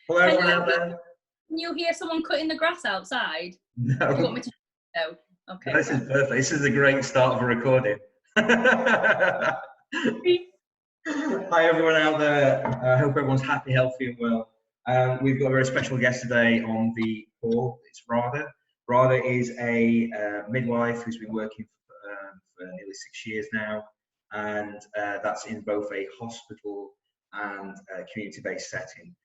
Hello, everyone out there. Can you hear someone cutting the grass outside? No. Do you want me to? No. Okay. This is perfect. This is a great start of a recording. Hi, everyone out there. I hope everyone's happy, healthy, and well. We've got a very special guest today on the call. It's Radha. Radha is a midwife who's been working for nearly 6 years now, and that's in both a hospital and a community-based setting.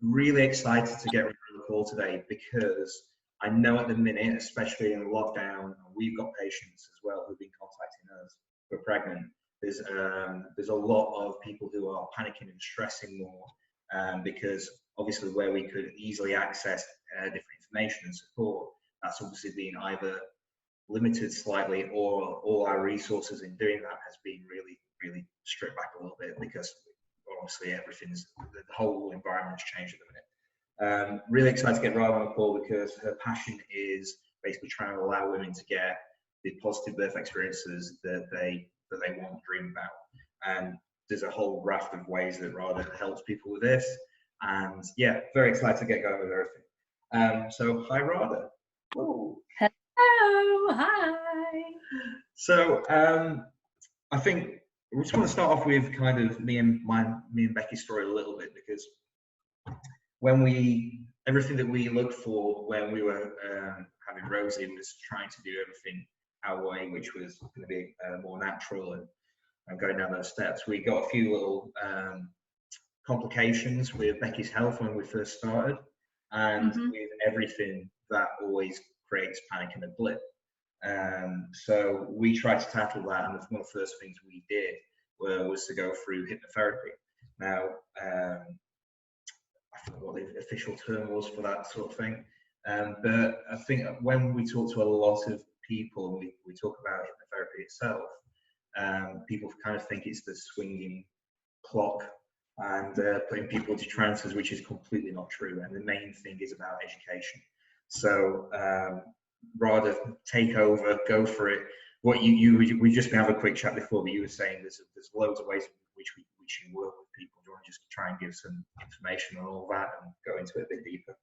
Really excited to get her on the call today because I know at the minute, especially in lockdown, we've got patients as well who've been contacting us who are pregnant. There's a lot of people who are panicking and stressing more because obviously where we could easily access different information and support, that's obviously been either limited slightly or all our resources in doing that has been really stripped back a little bit because obviously the whole environment's changed at the minute. Really excited to get Radha on the call because her passion is basically trying to allow women to get the positive birth experiences that they want, dream about. And there's a whole raft of ways that Radha helps people with this. And yeah, very excited to get going with everything. So hi, Radha. Ooh. Hello, hi. So I think we just want to start off with kind of me and Becky's story a little bit, because when everything that we looked for when we were having Rosie was trying to do everything our way, which was going to be more natural and going down those steps. We got a few little complications with Becky's health when we first started, and with everything that always creates panic and a blip. So we tried to tackle that, and one of the first things we did was to go through hypnotherapy. Now, I forgot what the official term was for that sort of thing, but I think when we talk to a lot of people, we talk about hypnotherapy itself, people kind of think it's the swinging clock and putting people into trances, which is completely not true. And the main thing is about education. So Radha, take over, go for it. What we just been having a quick chat before, but you were saying there's loads of ways in which we work with people. Do you want to just try and give some information on all that and go into it a bit deeper?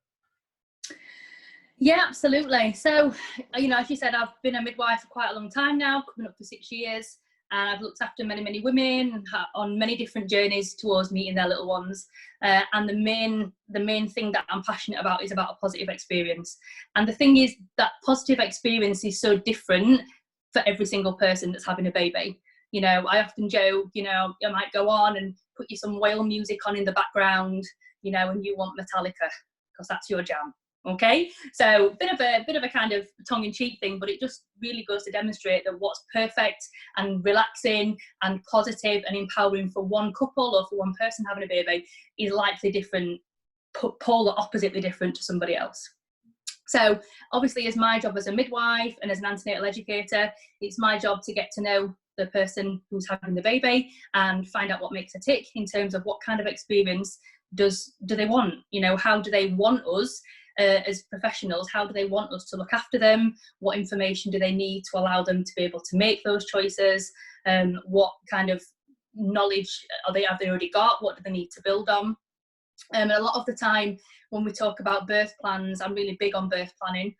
Yeah, absolutely. So, as you said, I've been a midwife for quite a long time now, coming up for 6 years. And I've looked after many women on many different journeys towards meeting their little ones. And the main thing that I'm passionate about is about a positive experience. And the thing is that positive experience is so different for every single person that's having a baby. I often joke, I might go on and put you some whale music on in the background, and you want Metallica because that's your jam. Okay, so bit of a kind of tongue-in-cheek thing, but it just really goes to demonstrate that what's perfect and relaxing and positive and empowering for one couple or for one person having a baby is likely different, polar oppositely different to somebody else. So obviously, as my job as a midwife and as an antenatal educator, it's my job to get to know the person who's having the baby and find out what makes a tick in terms of what kind of experience do they want. How do they want us as professionals? How do they want us to look after them? What information do they need to allow them to be able to make those choices? What kind of knowledge have they already got? What do they need to build on? And a lot of the time when we talk about birth plans, I'm really big on birth planning.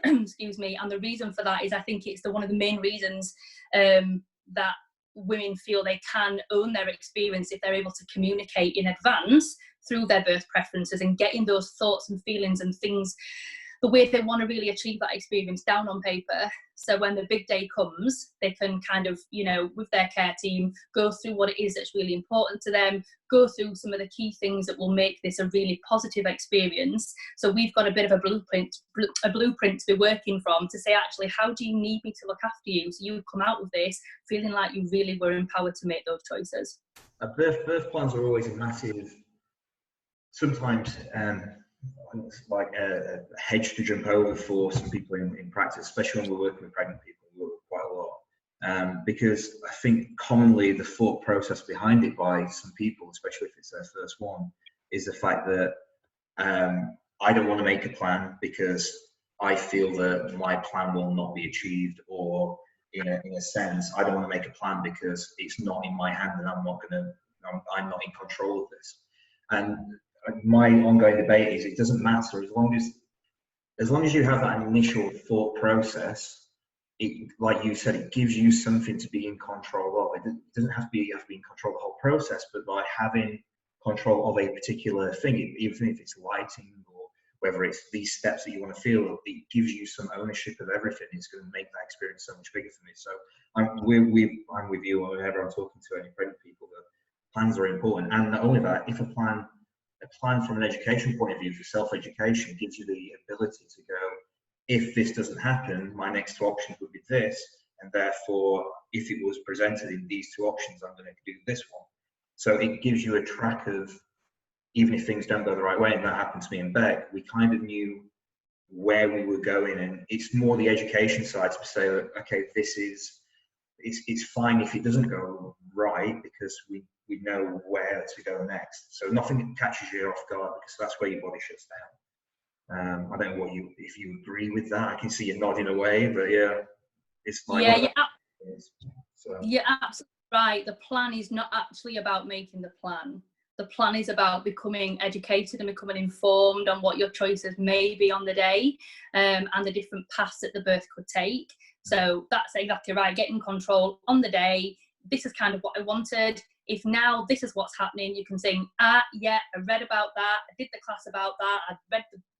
Excuse me. And the reason for that is I think it's one of the main reasons that women feel they can own their experience if they're able to communicate in advance through their birth preferences and getting those thoughts and feelings and things the way they want to really achieve that experience down on paper. So when the big day comes, they can kind of, with their care team, go through what it is that's really important to them, go through some of the key things that will make this a really positive experience. So we've got a bit of a blueprint to be working from to say, actually, how do you need me to look after you? So you come out with this feeling like you really were empowered to make those choices. Birth plans are always a massive, sometimes like a hedge to jump over for some people in practice, especially when we're working with pregnant people. We work quite a lot because I think commonly the thought process behind it by some people, especially if it's their first one, is the fact that I don't want to make a plan because I feel that my plan will not be achieved, or in a sense, I don't want to make a plan because it's not in my hand and I'm not in control of this. And my ongoing debate is it doesn't matter as long as you have that initial thought process. It, like you said, it gives you something to be in control of. It doesn't have to be you have to be in control of the whole process, but by having control of a particular thing, even if it's lighting or whether it's these steps that you want to feel, it gives you some ownership of everything. It's going to make that experience so much bigger for me. So I'm with you whenever I'm talking to any pregnant people that plans are important. And not only that, if a plan from an education point of view for self-education gives you the ability to go, if this doesn't happen, my next two options would be this, and therefore, if it was presented in these two options, I'm going to do this one. So it gives you a track of, even if things don't go the right way, and that happened to me and Beck, we kind of knew where we were going, and it's more the education side to say that, okay, it's fine if it doesn't go right, because we know where to go next. So nothing catches you off guard, because that's where your body shuts down. I don't know if you agree with that. I can see you nodding away, but yeah, it's like you're absolutely right. The plan is not actually about making the plan. The plan is about becoming educated and becoming informed on what your choices may be on the day, and the different paths that the birth could take. So that's exactly right. Get in control on the day. This is kind of what I wanted. If now this is what's happening, you can think, yeah, I read about that. I did the class about that. I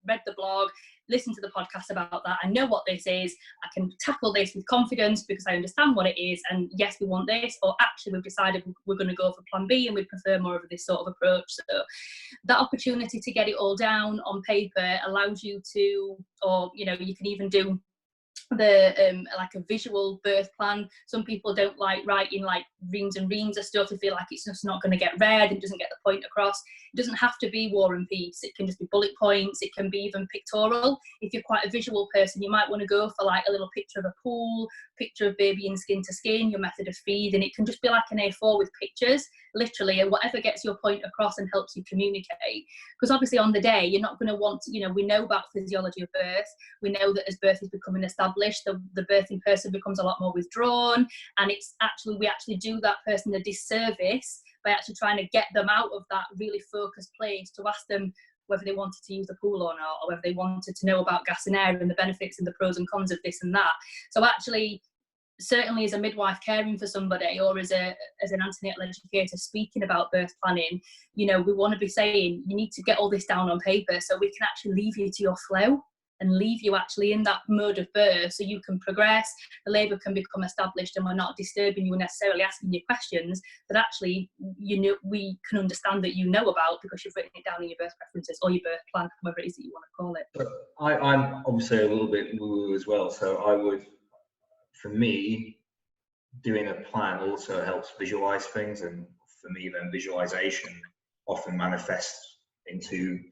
read the blog, listened to the podcast about that. I know what this is. I can tackle this with confidence because I understand what it is. And yes, we want this. Or actually, we've decided we're going to go for plan B and we prefer more of this sort of approach. So that opportunity to get it all down on paper allows you to, or, you can even do the like a visual birth plan. Some people don't like writing like reams and reams of stuff. They feel like it's just not going to get read and doesn't get the point across. It doesn't have to be war and peace. It can just be bullet points. It can be even pictorial. If you're quite a visual person, you might want to go for like a little picture of a pool, picture of baby in skin to skin, your method of feed, and it can just be like an A4 with pictures, literally, and whatever gets your point across and helps you communicate. Because obviously on the day, you're not going to want to, we know about physiology of birth. We know that as birth is becoming established, the birthing person becomes a lot more withdrawn, and we actually do that person a disservice by actually trying to get them out of that really focused place to ask them whether they wanted to use the pool or not, or whether they wanted to know about gas and air and the benefits and the pros and cons of this and that. So actually, certainly as a midwife caring for somebody, or as an antenatal educator speaking about birth planning, we want to be saying, you need to get all this down on paper so we can actually leave you to your flow and leave you actually in that mode of birth so you can progress, the labour can become established, and we're not disturbing you and necessarily asking you questions that actually, we can understand that you know about because you've written it down in your birth preferences or your birth plan, whatever it is that you want to call it. I'm obviously a little bit woo-woo as well, so for me, doing a plan also helps visualize things, and for me then visualization often manifests into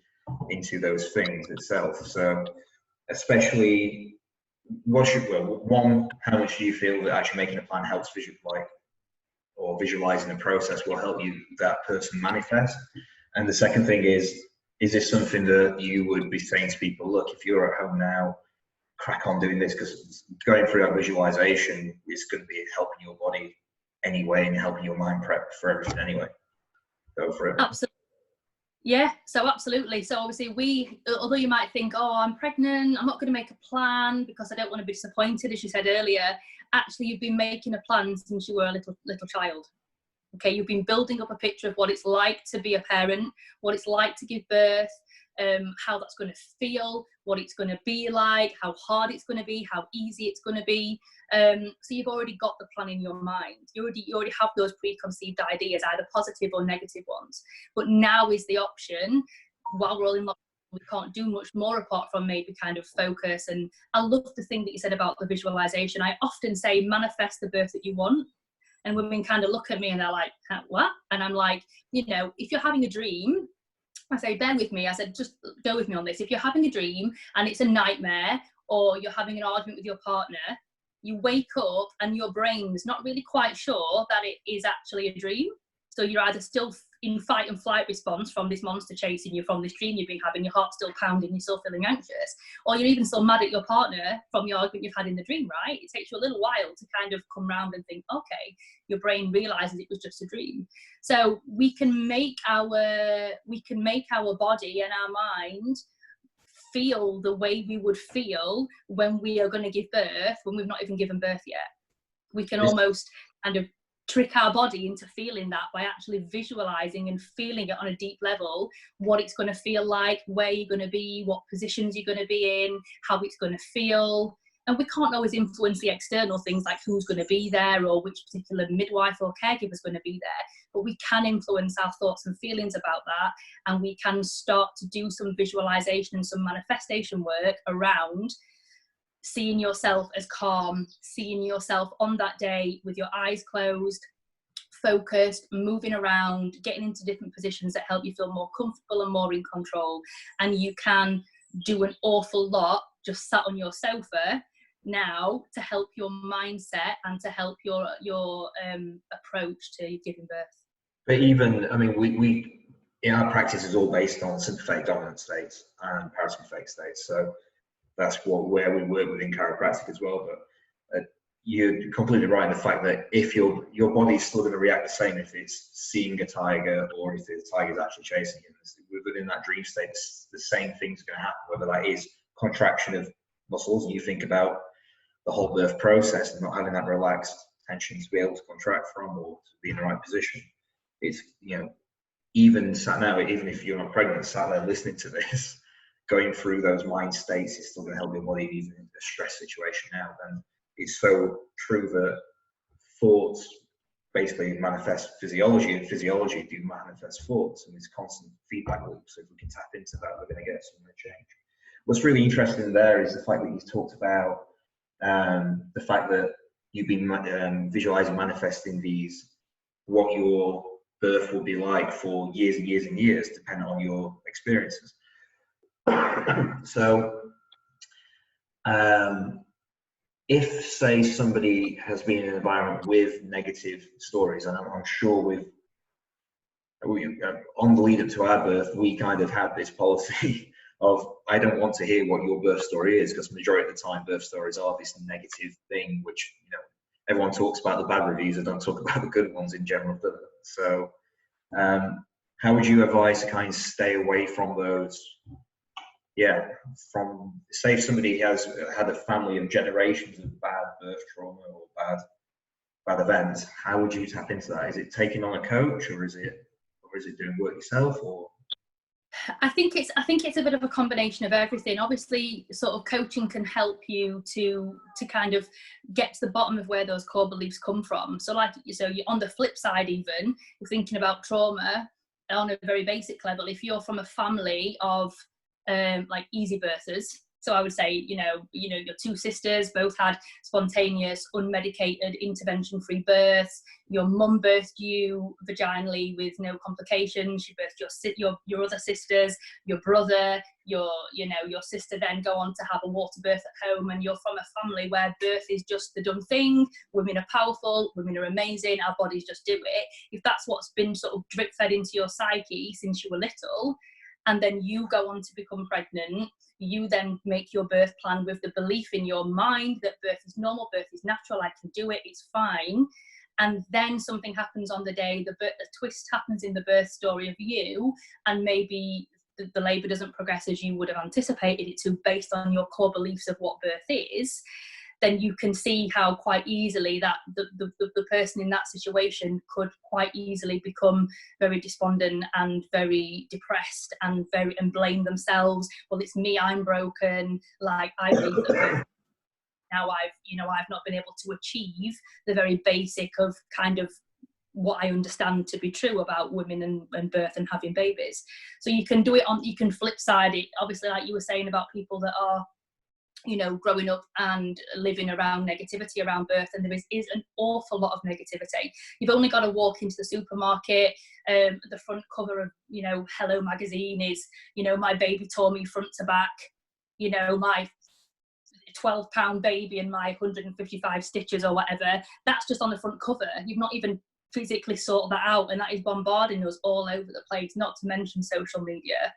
those things itself. So especially how much do you feel that actually making a plan helps visualizing the process will help that person manifest? And the second thing is this something that you would be saying to people, look, if you're at home now, crack on doing this, because going through that visualization is going to be helping your body anyway and helping your mind prep for everything anyway. Go for it. Absolutely. Yeah, so absolutely. So obviously although you might think, oh, I'm pregnant, I'm not going to make a plan because I don't want to be disappointed, as you said earlier, actually you've been making a plan since you were a little child. Okay, you've been building up a picture of what it's like to be a parent, what it's like to give birth, how that's going to feel, what it's going to be like, how hard it's going to be, how easy it's going to be. So you've already got the plan in your mind. You already have those preconceived ideas, either positive or negative ones. But now is the option. While we're all in lockdown, we can't do much more apart from maybe kind of focus. And I love the thing that you said about the visualization. I often say manifest the birth that you want. And women kind of look at me and they're like, what? And I'm like, if you're having a dream, I say, bear with me. I said, just go with me on this. If you're having a dream and it's a nightmare, or you're having an argument with your partner, you wake up and your brain's not really quite sure that it is actually a dream. So you're either still in fight and flight response from this monster chasing you, from this dream you've been having, your heart's still pounding, you're still feeling anxious, or you're even still mad at your partner from the argument you've had in the dream, right? It takes you a little while to kind of come round and think, okay, your brain realizes it was just a dream. So we can make our body and our mind feel the way we would feel when we are going to give birth, when we've not even given birth yet. We can almost kind of trick our body into feeling that by actually visualizing and feeling it on a deep level, what it's going to feel like, where you're going to be, what positions you're going to be in, how it's going to feel. And we can't always influence the external things like who's going to be there or which particular midwife or caregiver is going to be there, but we can influence our thoughts and feelings about that, and we can start to do some visualization and some manifestation work around seeing yourself as calm, seeing yourself on that day with your eyes closed, focused, moving around, getting into different positions that help you feel more comfortable and more in control. And you can do an awful lot just sat on your sofa now to help your mindset and to help your approach to giving birth. But even, I mean, we in our practice is all based on sympathetic dominant states and parasympathetic states. So that's where we work within chiropractic as well. But you're completely right in the fact that if your body's still going to react the same if it's seeing a tiger or if the tiger's actually chasing you. Within that dream state, the same thing's going to happen, whether that is contraction of muscles, and you think about the whole birth process and not having that relaxed tension to be able to contract from or to be in the right position. It's, you know, even sat now, even if you're not pregnant, sat there listening to this, going through those mind states, it's still going to help your body even in a stress situation now. And it's so true that thoughts basically manifest physiology, and physiology do manifest thoughts, and it's constant feedback loop. So if we can tap into that, we're going to get some change. What's really interesting there is the fact that you've talked about the fact that you've been visualizing, manifesting these, what your birth will be like for years and years and years, depending on your experiences. So if, say, somebody has been in an environment with negative stories, and I'm sure on the lead up to our birth, we kind of had this policy of, I don't want to hear what your birth story is, because the majority of the time birth stories are this negative thing, which, you know, everyone talks about the bad reviews and don't talk about the good ones in general. So how would you advise to kind of stay away from those? Yeah, from, say, if somebody has had a family of generations of bad birth trauma or bad events, how would you tap into that? Is it taking on a coach, or is it doing work yourself, or? I think it's a bit of a combination of everything. Obviously, sort of coaching can help you to kind of get to the bottom of where those core beliefs come from. So you're on the flip side, even you're thinking about trauma on a very basic level. If you're from a family of like easy birthers, so I would say, you know, your two sisters both had spontaneous, unmedicated, intervention-free births. Your mum birthed you vaginally with no complications. She birthed your other sisters, your brother, your sister then go on to have a water birth at home, and you're from a family where birth is just the done thing. Women are powerful, women are amazing, our bodies just do it. If that's what's been sort of drip fed into your psyche since you were little, and then you go on to become pregnant, you then make your birth plan with the belief in your mind that birth is normal, birth is natural, I can do it, it's fine. And then something happens on the day, a twist happens in the birth story of you, and maybe the labour doesn't progress as you would have anticipated it to, based on your core beliefs of what birth is. Then you can see how quite easily that the person in that situation could quite easily become very despondent and very depressed and blame themselves. Well, it's me, I'm broken. Like, I believe that now I've not been able to achieve the very basic of kind of what I understand to be true about women and birth and having babies. So you can do it you can flip side it, obviously, like you were saying about people that are, you know, growing up and living around negativity around birth, and there is an awful lot of negativity. You've only got to walk into the supermarket, the front cover of, you know, Hello magazine is, you know, my baby tore me front to back, you know, my 12-pound baby and my 155 stitches or whatever. That's just on the front cover. You've not even physically sort that out, and that is bombarding us all over the place, not to mention social media.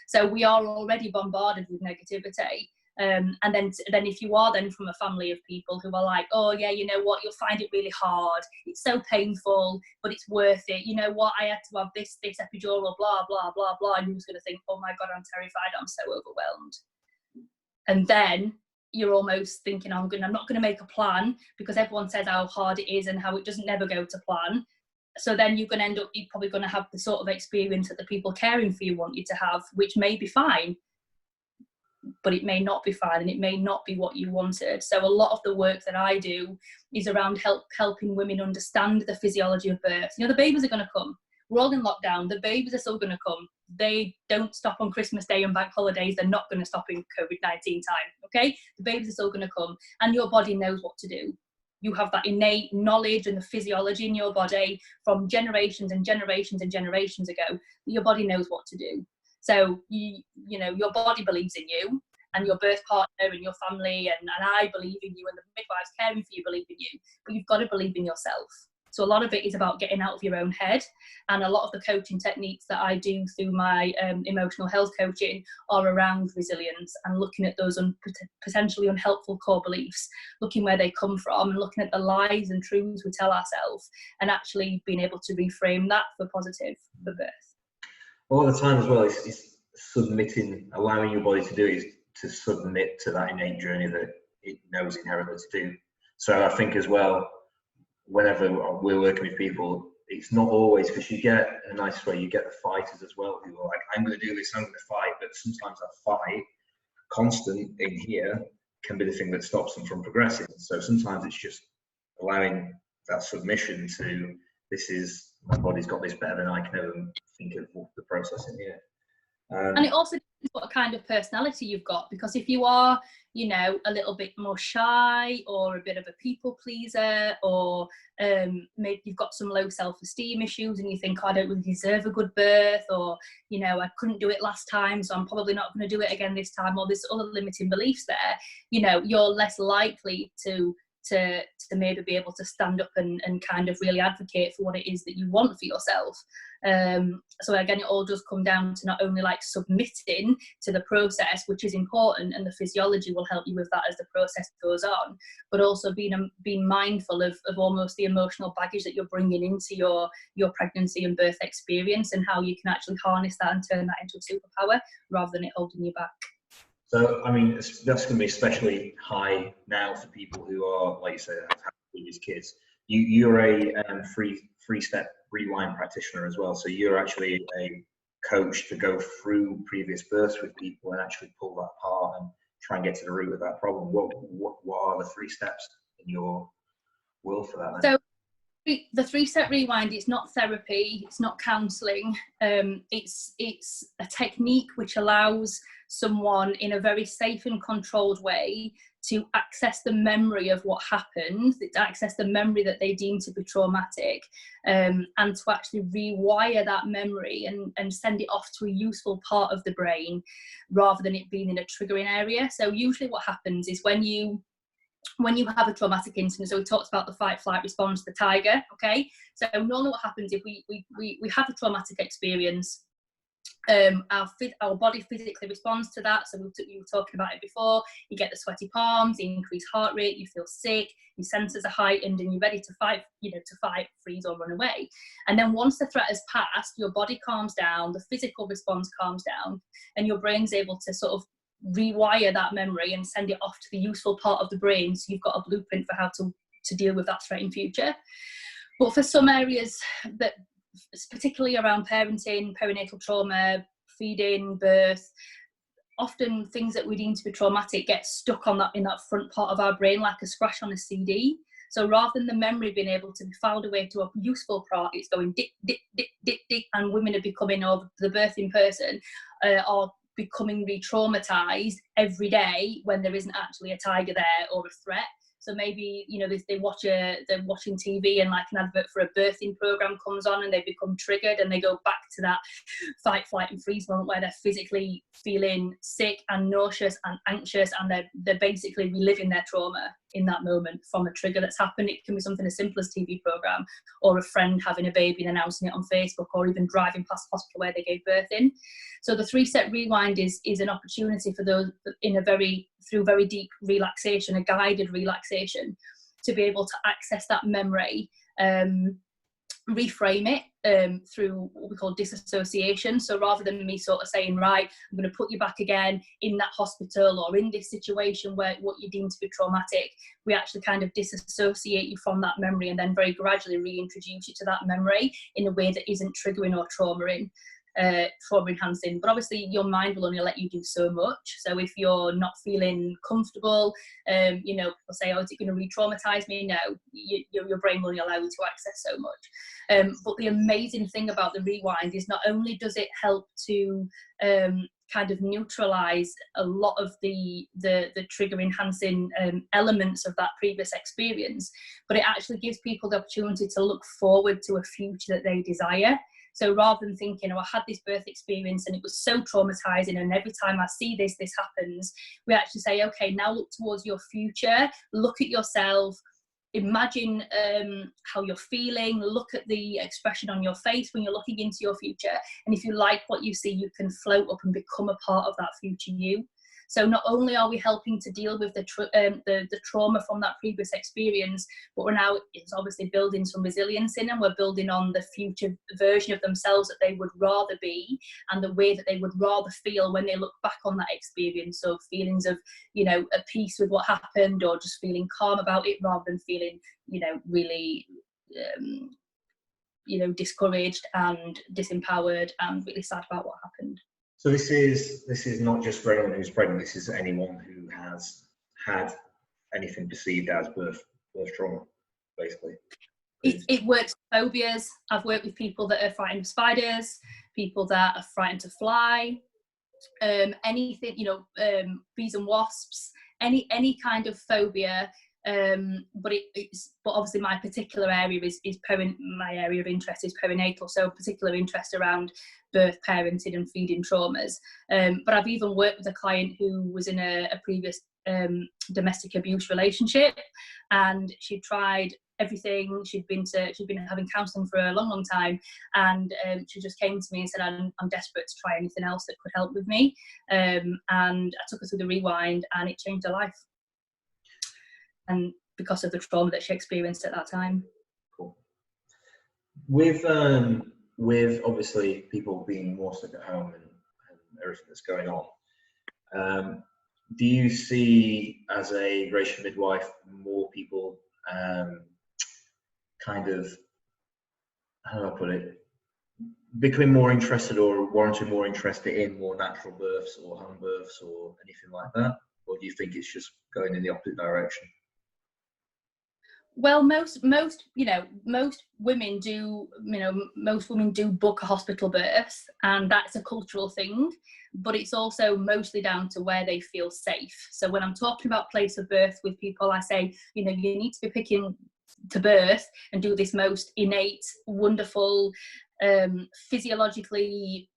So we are already bombarded with negativity. And then if you are then from a family of people who are like, oh yeah, you know what, you'll find it really hard, it's so painful, but it's worth it, you know what, I had to have this epidural, blah blah blah blah, and you're just going to think, oh my god, I'm terrified, I'm so overwhelmed. And then you're almost thinking, I'm not going to make a plan because everyone says how hard it is and how it doesn't never go to plan. So then you're probably going to have the sort of experience that the people caring for you want you to have, which may be fine, but it may not be fine, and it may not be what you wanted. So a lot of the work that I do is around helping women understand the physiology of birth. You know, the babies are going to come. We're all in lockdown. The babies are still going to come. They don't stop on Christmas Day and bank holidays. They're not going to stop in COVID-19 time, okay? The babies are still going to come, and your body knows what to do. You have that innate knowledge and the physiology in your body from generations and generations and generations ago. Your body knows what to do. So, you know, your body believes in you, and your birth partner and your family, and I believe in you, and the midwives caring for you believe in you, but you've got to believe in yourself. So a lot of it is about getting out of your own head, and a lot of the coaching techniques that I do through my emotional health coaching are around resilience and looking at those potentially unhelpful core beliefs, looking where they come from, and looking at the lies and truths we tell ourselves, and actually being able to reframe that for positive for birth. All the time as well is submitting, allowing your body to do it, is to submit to that innate journey that it knows inherently to do. So I think as well, whenever we're working with people, it's not always, because you get a nice way, you get the fighters as well, who are like, I'm going to do this, I'm going to fight, but sometimes that fight, constant in here, can be the thing that stops them from progressing. So sometimes it's just allowing that submission to, this is, my body's got this better than I can ever think of the process in here. And it also depends what kind of personality you've got, because if you are, you know, a little bit more shy or a bit of a people pleaser, or maybe you've got some low self-esteem issues and you think, oh, I don't really deserve a good birth, or, you know, I couldn't do it last time, so I'm probably not going to do it again this time, or there's other limiting beliefs there, you know, you're less likely to maybe be able to stand up and kind of really advocate for what it is that you want for yourself. So again, it all does come down to not only like submitting to the process, which is important, and the physiology will help you with that as the process goes on, but also being mindful of almost the emotional baggage that you're bringing into your pregnancy and birth experience, and how you can actually harness that and turn that into a superpower rather than it holding you back. So, I mean, that's going to be especially high now for people who are, like you said, have had previous kids. You're a three-step rewind practitioner as well. So you're actually a coach to go through previous births with people and actually pull that apart and try and get to the root of that problem. What are the 3 steps in your world for that then? So the 3-step rewind, it's not therapy, it's not counselling, it's a technique which allows someone in a very safe and controlled way to access the memory of what happened, to access the memory that they deem to be traumatic, and to actually rewire that memory and send it off to a useful part of the brain rather than it being in a triggering area. So usually what happens is when you have a traumatic incident, so we talked about the fight flight response, the tiger, okay? So normally what happens if we have a traumatic experience, our body physically responds to that. So you were talking about it before, you get the sweaty palms, the increased heart rate, you feel sick, your senses are heightened, and you're ready to fight, freeze or run away. And then once the threat has passed, your body calms down, the physical response calms down, and your brain's able to sort of rewire that memory and send it off to the useful part of the brain, so you've got a blueprint for how to deal with that threat in future. But for some areas, that particularly around parenting, perinatal trauma, feeding, birth, often things that we deem to be traumatic get stuck on in that front part of our brain like a scratch on a CD. So rather than the memory being able to be filed away to a useful part, it's going dick, dick, dick, dick, dick, and women are becoming, or the birthing person are becoming re-traumatized every day when there isn't actually a tiger there or a threat. So maybe, they're watching TV and like an advert for a birthing program comes on and they become triggered and they go back to that fight, flight and freeze moment where they're physically feeling sick and nauseous and anxious, and they're basically reliving their trauma. in that moment from a trigger that's happened. It can be something as simple as TV program, or a friend having a baby and announcing it on Facebook, or even driving past the hospital where they gave birth in. So the 3-step rewind is an opportunity for those through very deep relaxation, a guided relaxation, to be able to access that memory, reframe it through what we call disassociation. So rather than me sort of saying, right, I'm going to put you back again in that hospital or in this situation where what you deem to be traumatic, we actually kind of disassociate you from that memory and then very gradually reintroduce you to that memory in a way that isn't triggering or trauma enhancing. But obviously your mind will only let you do so much. So if you're not feeling comfortable, people say, oh, is it going to re-traumatize me? No, your brain will only allow you to access so much. But the amazing thing about the rewind is not only does it help to kind of neutralize a lot of the trigger enhancing elements of that previous experience, but it actually gives people the opportunity to look forward to a future that they desire. So rather than thinking, oh, I had this birth experience and it was so traumatizing, and every time I see this happens, we actually say, okay, now look towards your future, look at yourself, imagine how you're feeling, look at the expression on your face when you're looking into your future. And if you like what you see, you can float up and become a part of that future you. So not only are we helping to deal with the trauma from that previous experience, but we're now obviously building some resilience in, and we're building on the future version of themselves that they would rather be, and the way that they would rather feel when they look back on that experience. So feelings of, at peace with what happened, or just feeling calm about it, rather than feeling, really, discouraged and disempowered and really sad about what happened. So this is not just for anyone who's pregnant. This is anyone who has had anything perceived as birth trauma, basically. It works for phobias. I've worked with people that are frightened of spiders, people that are frightened to fly, anything, bees and wasps, any kind of phobia. But obviously my particular area my area of interest is perinatal, so particular interest around birth, parenting and feeding traumas. But I've even worked with a client who was in a previous domestic abuse relationship, and she tried everything. She'd been having counselling for a long time, and she just came to me and said, I'm desperate to try anything else that could help with me. And I took her through the rewind, and it changed her life. And because of the trauma that she experienced at that time. Cool. With obviously people being more stuck at home and everything that's going on, do you see, as a registered midwife, more people kind of, how do I put it, becoming more interested or warranting more interested in more natural births or home births or anything like that? Or do you think it's just going in the opposite direction? Well, most women do, most women do book a hospital birth, and that's a cultural thing, but it's also mostly down to where they feel safe. So when I'm talking about place of birth with people, I say, you need to be picking to birth and do this most innate, wonderful, physiologically,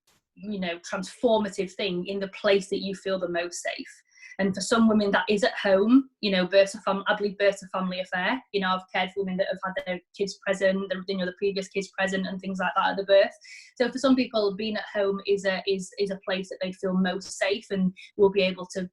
transformative thing in the place that you feel the most safe. And for some women, that is at home. I believe birth's a family affair. I've cared for women that have had their kids present, the previous kids present, and things like that at the birth. So for some people, being at home is a place that they feel most safe and will be able to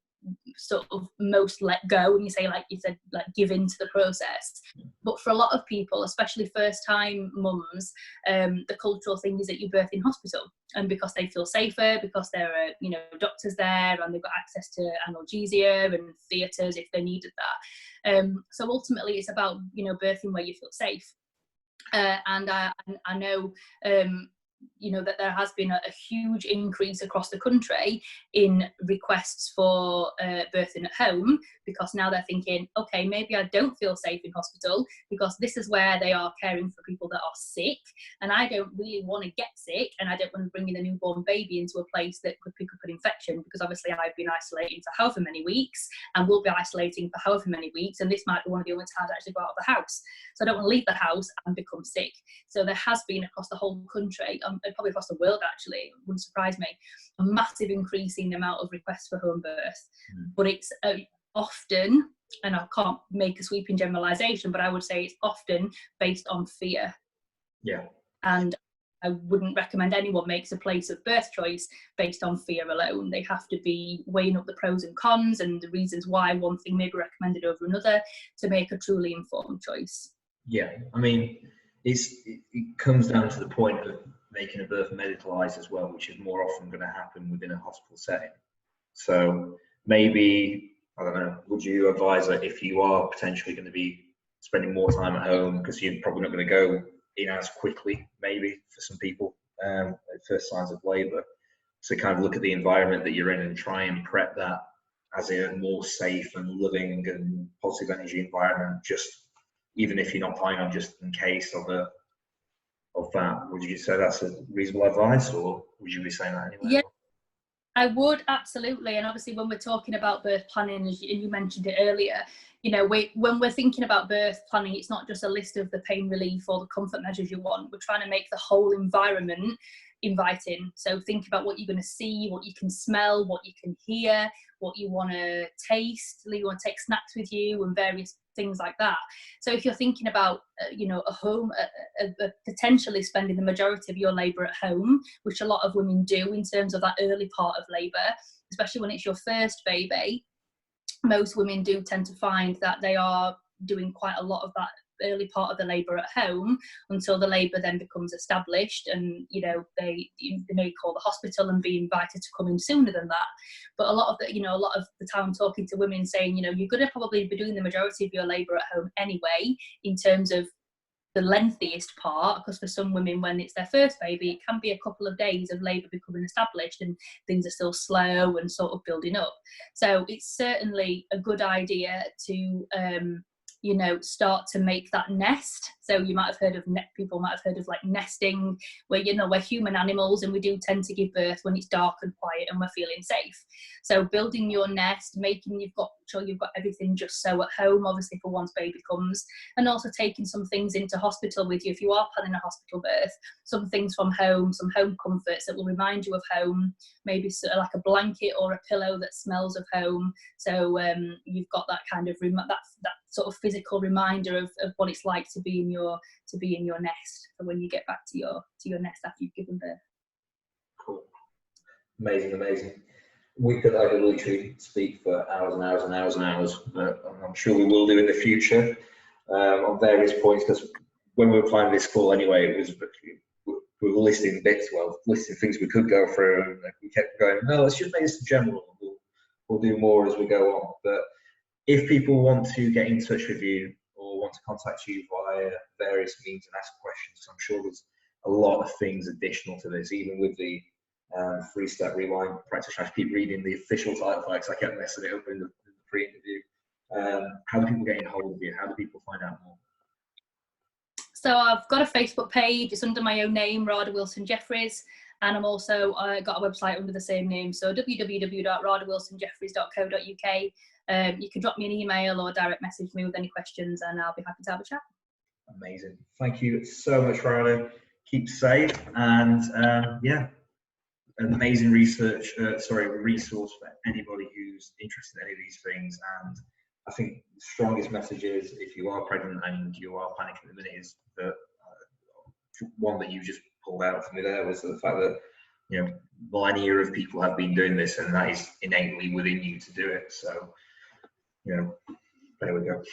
sort of most let go. And you say, like you said, like give into the process. But for a lot of people, especially first-time mums, the cultural thing is that you birth in hospital, and because they feel safer, because there are doctors there, and they've got access to analgesia and theatres if they needed that. So ultimately, it's about birthing where you feel safe. And I know. That there has been a huge increase across the country in requests for birthing at home, because now they're thinking, okay, maybe I don't feel safe in hospital because this is where they are caring for people that are sick, and I don't really want to get sick, and I don't want to bring in a newborn baby into a place that could pick up an infection, because obviously I've been isolating for however many weeks and will be isolating for however many weeks, and this might be one of the only times I actually go out of the house. So I don't want to leave the house and become sick. So there has been across the whole country, probably across the world actually, it wouldn't surprise me, a massive increase in the amount of requests for home birth. But it's often and I can't make a sweeping generalisation, but I would say it's often based on fear. Yeah. And I wouldn't recommend anyone makes a place of birth choice based on fear alone. They have to be weighing up the pros and cons and the reasons why one thing may be recommended over another to make a truly informed choice. Yeah, I mean, it comes down to the point of making a birth medicalised as well, which is more often going to happen within a hospital setting. So maybe, I don't know, would you advise that if you are potentially going to be spending more time at home, because you're probably not going to go in as quickly, maybe for some people at first signs of labour, so kind of look at the environment that you're in and try and prep that as a more safe and loving and positive energy environment, just even if you're not planning on, just in case of that. Would you say that's a reasonable advice, or would you be saying that anyway? Yeah, I would, absolutely. And obviously when we're talking about birth planning, and you mentioned it earlier, you know, when we're thinking about birth planning, it's not just a list of the pain relief or the comfort measures you want. We're trying to make the whole environment inviting. So think about what you're going to see, what you can smell, what you can hear, what you want to taste, you want to take snacks with you and various things like that. So if you're thinking about, you know, a home, potentially spending the majority of your labour at home, which a lot of women do in terms of that early part of labour, especially when it's your first baby, most women do tend to find that they are doing quite a lot of that early part of the labour at home until the labour then becomes established, and you know they may call the hospital and be invited to come in sooner than that. But a lot of the time talking to women saying, you know, you're going to probably be doing the majority of your labour at home anyway in terms of the lengthiest part, because for some women when it's their first baby it can be a couple of days of labour becoming established and things are still slow and sort of building up. So it's certainly a good idea to you know, start to make that nest. So you might have heard of people might have heard of like nesting, where, you know, we're human animals and we do tend to give birth when it's dark and quiet and we're feeling safe. So building your nest, making sure you've got everything just so at home, obviously for once baby comes, and also taking some things into hospital with you if you are planning a hospital birth, some things from home, some home comforts that will remind you of home, maybe sort of like a blanket or a pillow that smells of home. So you've got that kind of that sort of physical reminder of what it's like to be in your nest for when you get back to your nest after you've given birth. Cool. Amazing. I could literally speak for hours and hours and hours and hours, but I'm sure we will do in the future on various points, because when we were planning this call anyway, it was we were listing things we could go through, and we kept going, no, let's just make this general. We'll do more as we go on. But if people want to get in touch with you or want to contact you via various means and ask questions, I'm sure there's a lot of things additional to this, even with the 3-step rewind practitioner. I keep reading the official title because I kept messing it up in the pre-interview. How do people get in hold of you? How do people find out more? So I've got a Facebook page. It's under my own name, Radha Wilson Jefferies. And I'm also got a website under the same name, so www.radhawilsonjefferies.co.uk. You can drop me an email or direct message me with any questions and I'll be happy to have a chat. Amazing. Thank you so much, Radha. Keep safe, and yeah, an amazing resource for anybody who's interested in any of these things. And I think the strongest message is, if you are pregnant and you are panicking at the minute, is that one that you just pulled out for me there was the fact that, you know, millennia of people have been doing this, and that is innately within you to do it. So, you know, there we go.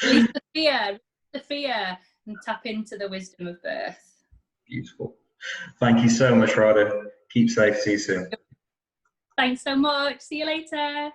Release the fear and tap into the wisdom of birth. Beautiful. Thank you so much, Radha. Keep safe. See you soon. Thanks so much. See you later.